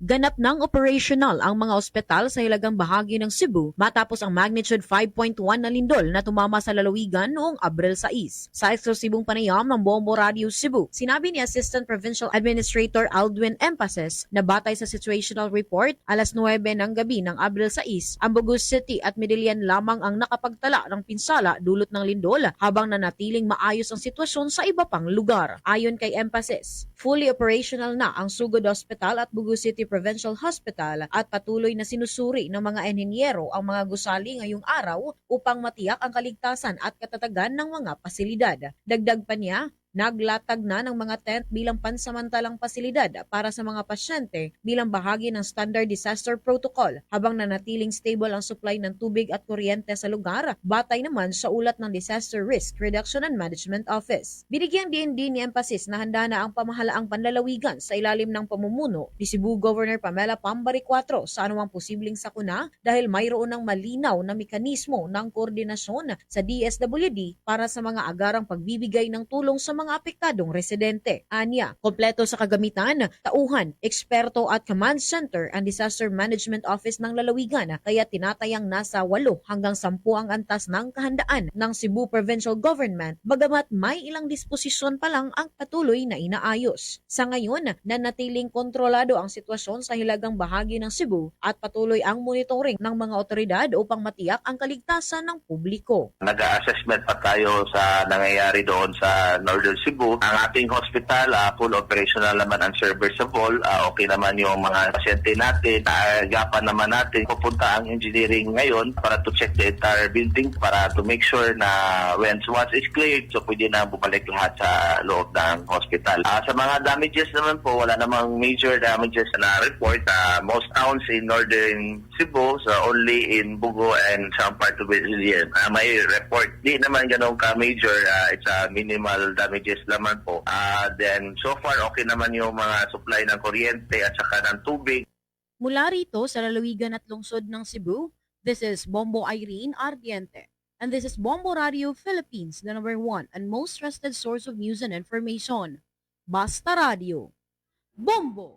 Ganap ng operational ang mga ospital sa hilagang bahagi ng Cebu matapos ang magnitude 5.1 na lindol na tumama sa lalawigan noong Abril 6. Sa eksklusibong panayam ng Bombo Radio Cebu, sinabi ni Assistant Provincial Administrator Aldwin Empases na batay sa situational report, alas 9 ng gabi ng Abril 6, ang Bugus City at Medellin lamang ang nakapagtala ng pinsala dulot ng lindol habang nanatiling maayos ang sitwasyon sa iba pang lugar. Ayon kay Empases, fully operational na ang Sugod Hospital at Bugus City Provincial Hospital at patuloy na sinusuri ng mga enhinyero ang mga gusali ngayong araw upang matiyak ang kaligtasan at katatagan ng mga pasilidad. Dagdag pa niya, naglatag na ng mga tent bilang pansamantalang pasilidad para sa mga pasyente bilang bahagi ng Standard Disaster Protocol habang nanatiling stable ang supply ng tubig at kuryente sa lugar, batay naman sa ulat ng Disaster Risk Reduction and Management Office. Binigyang din ni emphasis na handa na ang pamahalaang panlalawigan sa ilalim ng pamumuno ni Cebu Governor Pamela Pambari IV sa anumang posibleng sakuna dahil mayroon ng malinaw na mekanismo ng koordinasyon sa DSWD para sa mga agarang pagbibigay ng tulong sa mga apektadong residente. Anya, kompleto sa kagamitan, tauhan, eksperto at command center ang Disaster Management Office ng lalawigan kaya tinatayang nasa 8 hanggang 10 ang antas ng kahandaan ng Cebu Provincial Government bagamat may ilang disposisyon pa lang ang patuloy na inaayos. Sa ngayon, nanatiling kontrolado ang sitwasyon sa hilagang bahagi ng Cebu at patuloy ang monitoring ng mga otoridad upang matiyak ang kaligtasan ng publiko. Nag-assessment pa tayo sa nangyayari doon sa Northern Cebu. Ang ating hospital, full operational naman ang serviceable. Okay naman yung mga pasyente natin. Agapan naman natin. Pupunta ang engineering ngayon para to check the entire building para to make sure na once is cleared, so pwede na bumalik lahat sa loob ng hospital. Sa mga damages naman po, wala namang major damages na report. Most towns in Northern Cebu, so only in Bugo and some part of Medellin, may report. Di naman ganun ka-major. It's a minimal damages naman po. Then so far okay naman yung mga supply ng kuryente at saka ng tubig. Mula rito sa lalawigan at lungsod ng Cebu, this is Bombo Irene Ardiente. And this is Bombo Radio Philippines, the #1 and most trusted source of news and information. Basta Radio. Bombo!